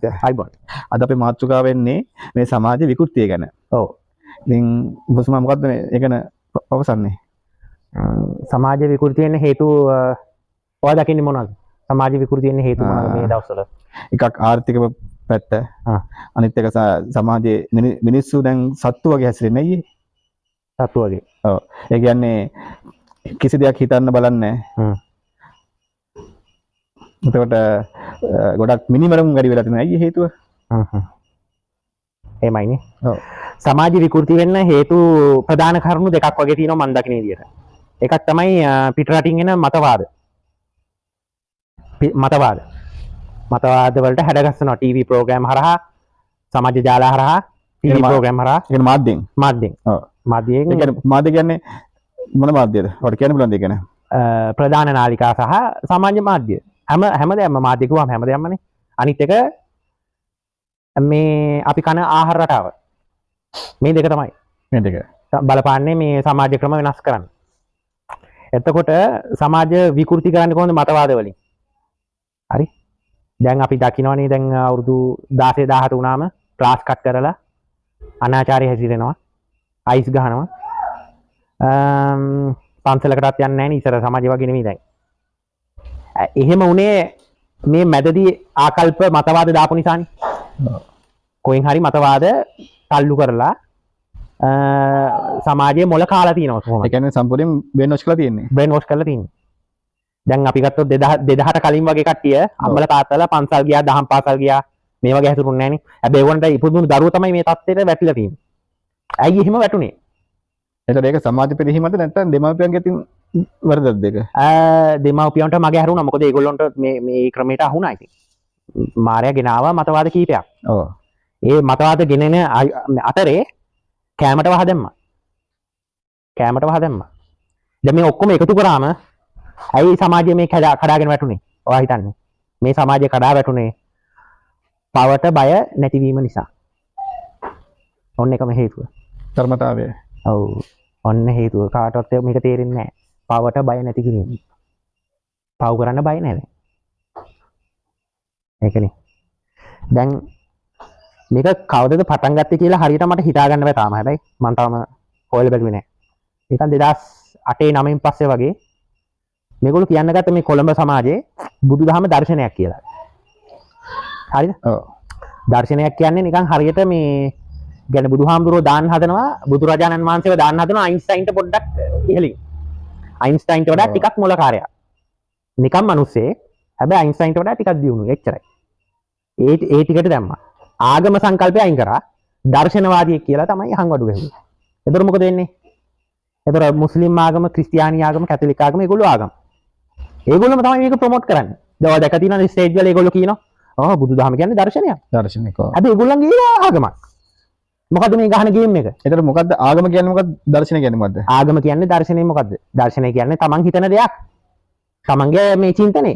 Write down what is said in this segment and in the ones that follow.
අයිබෝන් අද අපේ මාතෘකාව වෙන්නේ මේ සමාජ විකෘතිය ගැන. ඔව්. ඉතින් ඔබතුමා මොකද්ද මේ ගැන පවසන්නේ? සමාජ විකෘතිය වෙන හේතු ඔයා දකින්නේ මොනවද? සමාජ විකෘතිය වෙන හේතු මොනවද මේ දවස්වල? එකක් ආර්ථික පැත්ත. අනිත් එක සමාජයේ මිනිස්සු දැන් සත්තු වගේ හැසිරෙන්නේ අයියේ. සත්තු වගේ. ඔව්. ඒ කියන්නේ කිසි දෙයක් හිතන්න බලන්නේ නැහැ. එතකොට ගොඩක් මිනිමරම් වැඩි වෙලා තියෙනවා අයියේ හේතුව. එහෙමයිනේ. ඔව්. සමාජ විකෘති වෙන්න හේතු ප්‍රධාන කරුණු දෙකක් වගේ තියෙනවා මම දකින විදියට. එකක් තමයි පිටරටින් එන මතවාද. මතවාද වලට හැඩගස්සනවා ටීවී ප්‍රෝග්‍රෑම් හරහා, සමාජ ජාල හරහා, ටීවී ප්‍රෝග්‍රෑම් හරහා. ඒ කියන්නේ මාධ්‍යෙන්. ඔව්. මාධ්‍යයෙන්. ඒ කියන්නේ මාධ්‍ය කියන්නේ මොන මාධ්‍යද? ඔයාලට කියන්න පුළුවන් දෙයක් ගැන. ප්‍රධාන නාලිකා සහ සමාජ මාධ්‍ය. හැමදේම මාධ්‍ය කිව්වම හැමදේමනේ. අනිත් එක මේ අපි කන ආහාර රටාව. මේ දෙක තමයි. මේ දෙක බලපාන්නේ මේ සමාජ ක්‍රම වෙනස් කරන්න. එතකොට සමාජ විකෘති කරන්නේ කොහොමද? මතවාද වලින්. හරි. දැන් අපි දකින්නවනේ දැන් අවුරුදු 16 17 වුණාම ක්ලාස් කට් කරලා අනාචාරය හැසිරෙනවා. අයිස් ගහනවා. පන්සලකටත් යන්නේ නැහැ නේ ඉතර සමාජය වගේ නෙමෙයි දැන්. එහෙම උනේ මේ මැදදී ආකල්ප මතවාද දාපු නිසානේ. කොහෙන් හරි මතවාද තල්ලු කරලා සමාජයේ මොළ කාලා තියෙනවා කොහොමද? ඒ කියන්නේ සම්පූර්ණයෙන් බ්‍රේන් වොෂ් කරලා තියෙන්නේ. බ්‍රේන් වොෂ් කරලා තියෙන්නේ. දැන් අපි ගත්තොත් 2000ට කලින් වගේ කට්ටිය අම්මලා තාත්තලා පන්සල් ගියා, දහම් පාසල් ගියා. මේ වගේ හැසිරුන්නේ නැහනේ. හැබැයි ඒගොල්ලන්ට ඉපදුණු දරුවෝ තමයි මේ තත්ත්වයට වැටිලා තියෙන්නේ. ඇයි එහෙම වැටුනේ? එතකොට ඒක සමාජ පෙරහීමද නැත්නම් දෙමාපියන්ගේ තින් වරදද දෙක? දෙමාපියන්ට මගේ හැරුණා. මොකද ඒගොල්ලන්ට මේ ක්‍රමයට අහුණා ඉතින්. මාර්යා ගෙනාවා මතවාද කීපයක්. ඔව්. ඒ මතවාද ගෙනෙන අතරේ කැමට වහ දැම්මා. දැන් මේ ඔක්කොම එකතු කරාම ඇයි සමාජය මේ කඩාගෙන වැටුනේ? ඔයා හිතන්නේ. මේ සමාජය කඩා වැටුනේ පවට බය නැතිවීම නිසා. ඔන්න එකම හේතුව. ධර්මතාවය. ඔව්. ඔන්න හේතුව. කාටවත් මේක තේරෙන්නේ නැහැ. පවට බය නැති කිරීම. පව් කරන්න බය නැහැ. ඒකනේ. දැන් මේක කවදද පටන් ගත්තේ කියලා හරියට මට හිතා ගන්න බෑ තාම. හැබැයි මම තාම හොයලා බැලුවේ නැහැ. ඒක 2008 9න් පස්සේ වගේ මේගොල්ලෝ කියන්න ගත්ත මේ කොළඹ සමාජයේ බුදුදහම දර්ශනයක් කියලා. හරිද? ඔව්. දර්ශනයක් කියන්නේ නිකන් හරියට මේ කියන්නේ බුදුහාමුදුරුවෝ දාන්න හදනවා, බුදුරජාණන් වහන්සේව දාන්න හදනවා අයින්ස්ටයින්ට පොඩ්ඩක් ඉහළින්. අයින්ස්ටයින්ට වඩා ටිකක් මොලකාරයා. නිකන් මිනිස්සේ. හැබැයි අයින්ස්ටයින්ට වඩා ටිකක් දියුණුයි. එච්චරයි. ඒ ටිකට දැම්මා. ආගම සංකල්පය අයින් කරා දර්ශනවාදියෙක් කියලා තමයි හංවඩු ගහුවේ. එතකොට මොකද වෙන්නේ? එතකොට මුස්ලිම් ආගම, ක්‍රිස්තියානි ආගම, කැතෝලික ආගම ඒගොල්ලෝ ආගම. ඒගොල්ලෝම තමයි මේක ප්‍රොමෝට් කරන්නේ. දැන් ඔය දැක තියෙනවා ස්ටේජ් වල ඒගොල්ලෝ කියනවා බුදුදහම කියන්නේ දර්ශනයක්. දර්ශනික. හැබැයි ඒගොල්ලන්ගේ ආගමක්. මොකද්ද මේ ගහන ගේම් එක? එතකොට මොකද්ද ආගම කියන්නේ මොකද්ද? දර්ශනය කියන්නේ මොකද්ද? ආගම කියන්නේ දර්ශනය මොකද්ද? දර්ශනය කියන්නේ තමන් හිතන දෙයක්. තමන්ගේ මේ චින්තනය.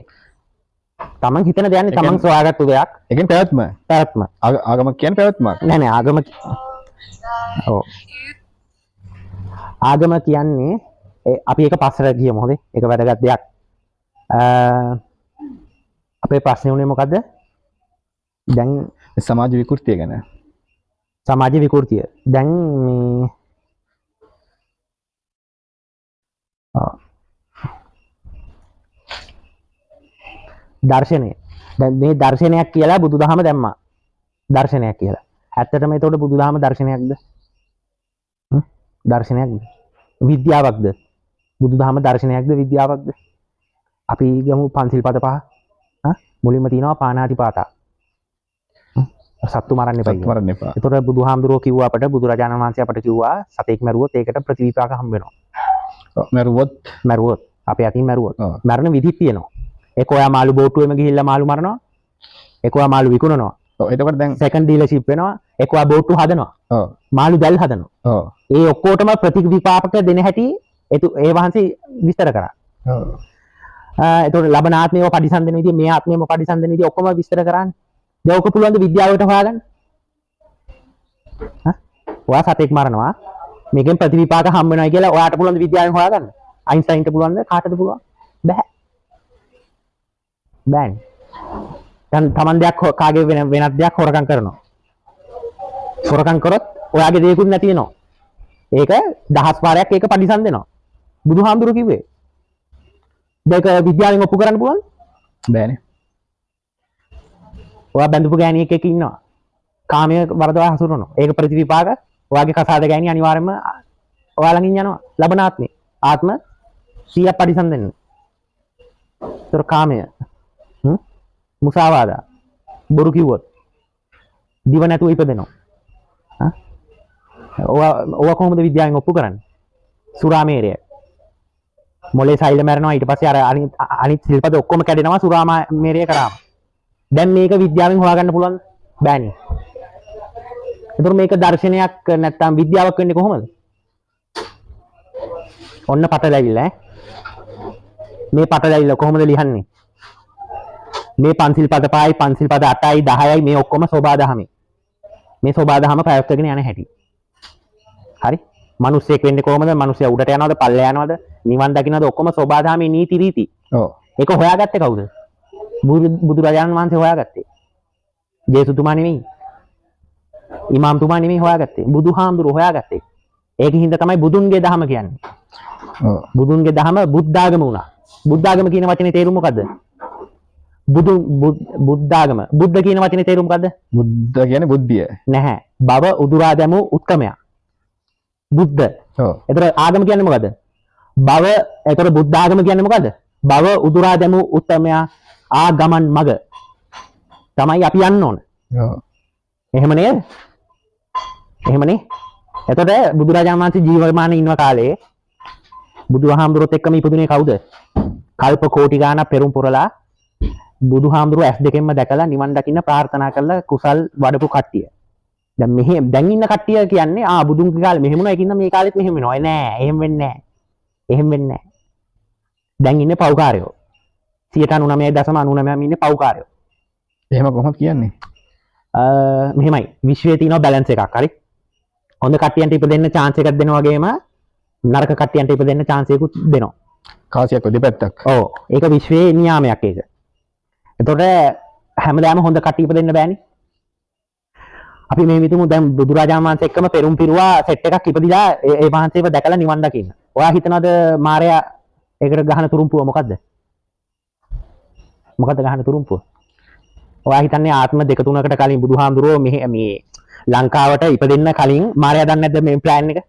තමන් හිතන දෙයන්නේ තමන් සොයාගත්තු දෙයක්. ඒ කියන්නේ පැවැත්ම. ආගම කියන්නේ පැවැත්මක්. නෑ ආගම. ඔව්. ආගම කියන්නේ අපි ඒක පස්සට ගියමු හොඳේ. ඒක වැදගත් දෙයක්. අපේ ප්‍රශ්නේ උනේ මොකද්ද? දැන් සමාජ විකෘතිය ගැන. සමාජ විකෘතිය. දැන් මේ දර්ශනය. දැන් මේ දර්ශනයක් කියලා බුදුදහම දැම්මා. දර්ශනයක් කියලා. ඇත්තටම ඒතකොට බුදුදහම දර්ශනයක්ද? දර්ශනයක්ද? විද්‍යාවක්ද? බුදුදහම දර්ශනයක්ද විද්‍යාවක්ද? අපි ගමු පන්සිල් පද පහ. මුලින්ම තියෙනවා පාණාතිපාතා. සත්තු මරන්න එපා. ඒතකොට බුදුහාමුදුරුවෝ කිව්වා අපට, බුදුරජාණන් වහන්සේ අපට කිව්වා සතෙක් මැරුවොත් ඒකට ප්‍රතිවිපාක හම්බ වෙනවා. මැරුවොත් අපේ අතින් මැරුවොත්. මරණ විදිහක් තියෙනවා. ඒක ඔයා මාළු බෝට්ටුවෙම ගිහිල්ලා මාළු මරනවා. ඒක ඔයා මාළු විකුණනවා. එතකොට දැන් සෙකන්ඩ් ඩීලර්ෂිප් වෙනවා. ඒක ඔයා බෝට්ටු හදනවා. මාළු දැල් හදනවා. ඒ ඔක්කොටම ප්‍රතිවිපාක දෙන හැටි ඒ වහන්සේ විස්තර කරා. එතකොට ලබන ආත්මේව පරිසම් දෙන විදිය, මේ ආත්මේම පරිසම් දෙන විදිය ඔක්කොම විස්තර කරානේ. දැන් ඔක පුළුවන් ද විද්‍යාවට හොයාගන්න? ඔයා සතෙක් මරනවා. මේකෙන් ප්‍රතිවිපාක හම්බ වෙනවා කියලා ඔයාට පුළුවන් ද විද්‍යාවෙන් හොයාගන්න? අයින්ස්ටයින්ට පුළුවන් ද? කාටද පුළුවන්? බෑ. බෑනේ. දැන් Taman දෙයක් කාගේ වෙනත් දෙයක් හොරකම් කරනවා. හොරකම් කරොත් ඔයාගේ දේකුත් නැති වෙනවා. ඒක දහස් වාරයක් ඒක පරිසම් දෙනවා. බුදුහාමුදුරු කිව්වේ. දෙක විද්‍යාවෙන් ඔප්පු කරන්න පුළුවන්? බෑනේ. ඔයා බඳපු ගෑණියෙක් එක්ක ඉන්නවා. කාමයේ වරදවා හසුරනවා. ඒක ප්‍රතිවිපාක ඔයාගේ කසාද ගෑණි අනිවාර්යයෙන්ම ඔයා ළඟින් යනවා. ලබන ආත්මේ. ආත්ම 100ක් පරිසම් දෙන්න. ඒතර කාමය. මුසාවාදා. බොරු කිව්වොත් දිව නැතුව ඉපදෙනවා. ඔවා කොහොමද විද්‍යාවෙන් ඔප්පු කරන්නේ? සුරාමේරය. මොලේ සෛල මැරෙනවා ඊට පස්සේ අර අනිත් සිල්පද ඔක්කොම කැඩෙනවා සුරාමේරය කරාම. දැන් මේක විද්‍යාවෙන් හොයාගන්න පුළුවන් බෑනේ. ඒතර මේක දර්ශනයක් නැත්තම් විද්‍යාවක් වෙන්නේ කොහොමද? ඔන්න පටලැවිල්ල ඈ. මේ පටලැවිල්ල කොහොමද ලියන්නේ? මේ පන්සිල් පද 5යි පන්සිල් පද 8යි 10යි මේ ඔක්කොම සෝබා දහමේ. මේ සෝබා දහම ප්‍රයෝග කරගෙන යන හැටි. හරි? මිනිස්සෙක් වෙන්නේ කොහොමද? මිනිස්සයා උඩට යනවද, පල්ලේ යනවද, නිවන් දකින්නද ඔක්කොම සෝබා දහමේ නීති රීති. ඔව්. ඒක හොයාගත්තේ කවුද? බුදුරජාණන් වහන්සේ හොයාගත්තේ. ජේසුතුමා නෙමෙයි. ඉමාම්තුමා නෙමෙයි හොයාගත්තේ. බුදුහාමුදුරුවෝ හොයාගත්තේ. ඒකින් හින්දා තමයි බුදුන්ගේ දහම කියන්නේ. ඔව්. බුදුන්ගේ දහම බුද්ධාගම වුණා. බුද්ධාගම කියන වචනේ තේරුම මොකද්ද? බුද්ධාගම. බුද්ධ කියන වචනේ තේරුම මොකද්ද? බුද්ධ කියන්නේ බුද්ධිය. නැහැ. බව උදුරා දැමූ උත්කමයා. බුද්ධ. ඔව්. ඒතර ආගම කියන්නේ මොකද්ද? බව. ඒතර බුද්ධාගම කියන්නේ මොකද්ද? බව උදුරා දැමූ උත්කමයා ආගමන් මග. තමයි අපි යන්න ඕන. ඔව්. එහෙම නේද? එහෙමනේ. එතකොට බුදුරජාණන් වහන්සේ ජීවමාන ඉන්න කාලේ බුදුහාමුදුරුවොත් එක්කම ඉපදුනේ කවුද? කල්ප කෝටි ගාණක් පෙරම් පුරලා බුදුහාමුදුරුවෝ ඇස් දෙකෙන්ම දැකලා නිවන් දකින්න ප්‍රාර්ථනා කළා කුසල් වඩපු කට්ටිය. දැන් ඉන්න කට්ටිය කියන්නේ බුදුන්ගේ කාලේ මෙහෙම වුණා ඒකින්ද මේ කාලෙත් මෙහෙම වෙනවා. නෑ, එහෙම වෙන්නේ නෑ. එහෙම වෙන්නේ නෑ. දැන් ඉන්නේ පව්කාරයෝ. 99.99% ඉන්නේ පව්කාරයෝ. එහෙම කොහොමද කියන්නේ? මෙහෙමයි. විශ්වයේ තියෙන බැලන්ස් එකක්. හරි? හොඳ කට්ටියන්ට ඉපදෙන්න chance එකක් දෙනවා වගේම නරක කට්ටියන්ට ඉපදෙන්න chance එකකුත් දෙනවා. කාසියක් දෙපැත්තක්. ඔව්. ඒක විශ්වයේ නියාමයක් ඒක. එතකොට හැමදාම හොඳ කට්ටිය ඉපදෙන්න බෑනේ. අපි මේ විතුමු දැන් බුදුරජාණන් වහන්සේ එක්කම පෙරම් පිරුවා සෙට් එකක් ඉපදිලා ඒ වහන්සේව දැකලා නිවන් දකින්න. ඔයා හිතනවද මාරයා ඒකට ගහන තුරුම්පුව මොකද්ද? මොකද්ද ගහන තුරුම්පුව? ඔයා හිතන්නේ ආත්ම දෙක තුනකට කලින් බුදුහාමුදුරුවෝ මේ ලංකාවට ඉපදෙන්න කලින් මාරයා දන්නේ නැද්ද මේ ප්ලෑන් එක?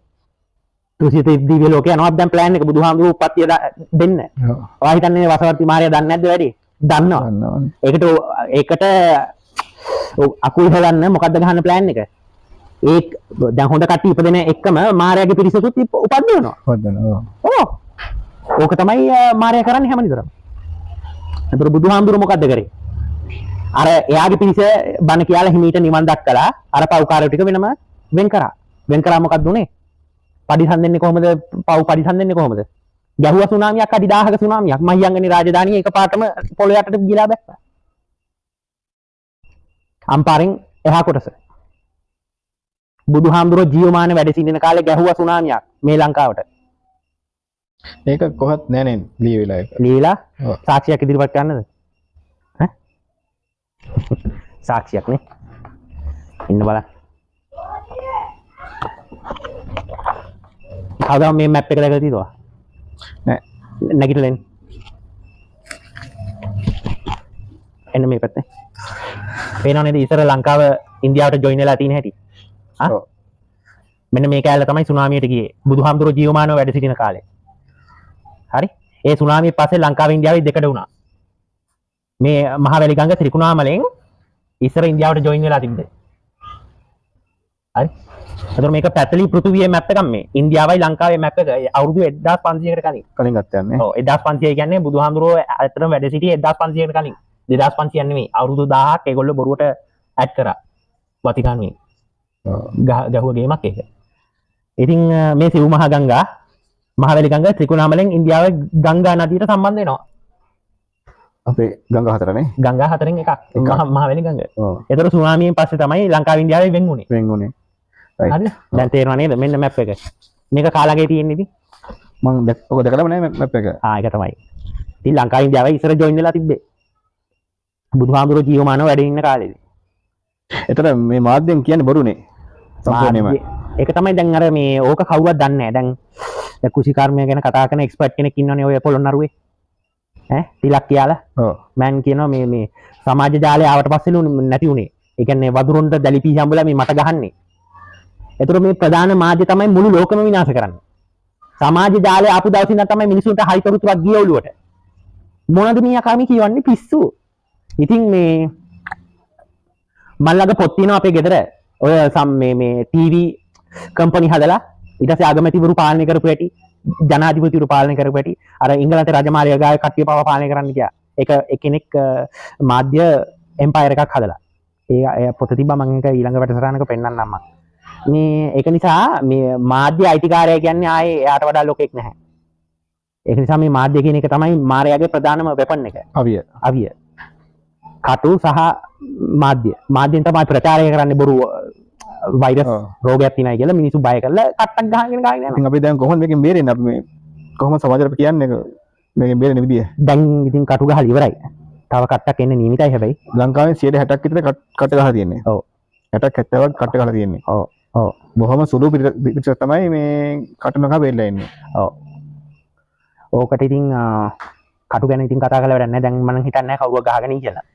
තුසිත දිව්‍ය ලෝකේ යනවත් දැන් ප්ලෑන් එක බුදුහාමුදුරුවෝ උප්පත්තිය දෙන්න. ඔයා හිතන්නේ වසවර්ති මාරයා දන්නේ නැද්ද වැඩි? දන්නවා. ඒකට අකුල් හොලන්න මොකද්ද ගහන්න ප්ලෑන් එක? දැන් හොඳ කට්ටිය ඉපදෙන එකම මාරයාගේ පිරිසකුත් උපද්දවනවා. උපද්දනවා. ඔව්. ඕක තමයි මාරයා කරන්නේ හැමනිතරම. ඒතර බුදුහාමුදුරුවෝ මොකද්ද කරේ? අර එයාගේ පිරිස බණ කියලා හිමීට නිවන් දක්කලා අර පව්කාරයෝ ටික වෙනම වෙන් කරා. වෙන් කරා මොකක්ද උනේ? පරිසම් දෙන්නේ කොහොමද? පව් පරිසම් දෙන්නේ කොහොමද? ගැහුවා සුනාමියක් අඩි 1000ක සුනාමියක් මහියංගනේ රාජධානිය එකපාරටම පොළොව යටට ගිලා බැස්සා. අම්පාරෙන් එහා කොටස. බුදුහාමුදුරුවෝ ජීවමාන වැඩ සිටින කාලේ ගැහුවා සුනාමියක් මේ ලංකාවට. ඒක කොහොත් නෑ නේ ලියවිලා ඒක. ලියලා සාක්ෂියක් ඉදිරිපත් කරන්නද? ඈ? සාක්ෂියක් නේ. ඉන්න බලන්න. කවදාවත් මේ මැප් එක දැකලා තියෙනවද? නෑ. නැගිටලා එන්න මේ පැත්තේ. පේනව නේද ඉතර ලංකාව ඉන්දියාවට ජොයින් වෙලා තියෙන හැටි? ඔව්. මෙන්න මේ කැලේ තමයි සුනාමියට ගියේ. බුදුහාමුදුරුවෝ ජීවමානව වැඩ සිටින කාලේ. හරි? ඒ සුනාමිය පස්සේ ලංකාව ඉන්දියාවේ දෙකඩ වුණා. මේ මහවැලි ගඟ ත්‍රිකුණාමලෙන් ඉස්සර ඉන්දියාවට ජොයින් වෙලා තිබ්බේ. හරි? එතකොට මේක පැතලි පෘථිවියේ මැප් එකක් මේ. ඉන්දියාවයි ලංකාවේ මැප් එක අවුරුදු 1500කට කලින් ගත්තා යන්නේ. ඔව් 1500 කියන්නේ බුදුහාමුදුරුවෝ ඇත්තටම වැඩ සිටියේ 1500කට කලින්. 2500 නෙමෙයි අවුරුදු 1000ක් ඒගොල්ලෝ බොරුවට ඇඩ් කරා. වතිකානුවේ. ගහුව ගේමක් ඒක. ඉතින් මේ සිව් මහා ගංගා මහවැලි ගඟ ත්‍රිකුණාමලෙන් ඉන්දියාවේ ගංගා නදියට සම්බන්ධ වෙනවා. අපේ ගංගා හතරනේ. ගංගා හතරෙන් එකක්. මහවැලි ගඟ. ඔව්. ඒතර සුනාමියෙන් පස්සේ තමයි ලංකාව ඉන්දියාවේ වෙන් වුනේ. වෙන් වුනේ. හරිද? දැන් තේරෙනව නේද? මෙන්න මැප් එක. මේක කාලගේ තියෙන්නේ ඉතින්. මම ඔක දැකලාම නෑ මැප් එක. ඒක තමයි. ඉතින් ලංකාව ඉන්දියාවයි ඉස්සර ජොයින් වෙලා තිබ්බේ. බුදුහාමුදුරුවෝ ජීවමානව වැඩ ඉන්න කාලෙදී. එතන මේ මාධ්‍යයෙන් කියන්නේ බොරුනේ. සම්පූර්ණයෙන්ම. ඒක තමයි දැන් අර මේ ඕක කවුවත් දන්නේ නැහැ. දැන් කුෂිකර්මය ගැන කතා කරන එක්ස්පර්ට් කෙනෙක් ඉන්නවනේ ඔය පොළොන්නරුවේ. තිලක් කියලා. ඔව්. මෑන් කියනවා මේ සමාජ ජාලය ආවට පස්සේ නැති උනේ. ඒ කියන්නේ වදුරොන්ට දැලිපී හම්බලා මේ මට ගහන්නේ. ඒතර මේ ප්‍රධාන මාධ්‍ය තමයි මුළු ලෝකෙම විනාශ කරන්නේ. සමාජ ජාලය ආපු දවසේ ඉඳන් තමයි මිනිසුන්ට හයිතරුතුවක් ගිය ඔළුවට. මොනවද මේ අකාමී කියවන්නේ පිස්සු. ඉතින් මේ මල්ලග පොත් තියෙනවා අපේ ගෙදර. ඔය මේ ටීවී කම්පැනි හදලා ඊට පස්සේ අගමැතිවරු පාලනය කරපු හැටි, ජනාධිපතිවරු පාලනය කරපු හැටි, අර ඉංගලන්තේ රජමාලිගා ගාවේ කට්ටිය පව පාලනය කරන්න ගියා. ඒක එක්කෙනෙක් මාධ්‍ය එම්පයර් එකක් හදලා. ඒ පොත තිබ්බා මම ඒක ඊළඟ වැඩසටහනක පෙන්නන්නම් මම. මේ ඒක නිසා මේ මාධ්‍ය අයිතිකාරය කියන්නේ ආයේ එයාට වඩා ලොකෙක් නැහැ. ඒක නිසා මේ මාධ්‍ය කියන එක තමයි මාරයාගේ ප්‍රධානම වෙපන් එක. අවිය. කටු සහ මාධ්‍ය. මාධ්‍යෙන් තමයි ප්‍රචාරය කරන්නේ බොරු වෛරස් රෝගයක් තියෙනයි කියලා මිනිස්සු බය කරලා කට්ටක් ගහගෙන යනවා. ඉතින් අපි දැන් කොහොමද මේකෙන් බේරෙන්නේ? අපි මේ කොහොමද සමාජයට කියන්නේ මේකෙන් බේරෙන විදිය? දැන් ඉතින් කටු ගහලා ඉවරයි. තව කට්ටක් එන්න නියමිතයි හැබැයි. ලංකාවේ 60ක් විතර කට ගහලා තියෙන්නේ. ඔව්. 60ක් 70ක් කට ගහලා තියෙන්නේ. ඔව්. ඔව්. බොහොම සුළු පිරිසක් තමයි මේ කටනක වෙලා ඉන්නේ. ඔව්. ඕකට ඉතින් කටු ගැන ඉතින් කතා කරලා වැඩක් නැහැ. දැන් මම හිතන්නේ නැහැ කවුරුවක් ගහගෙන ඉයි කියලා.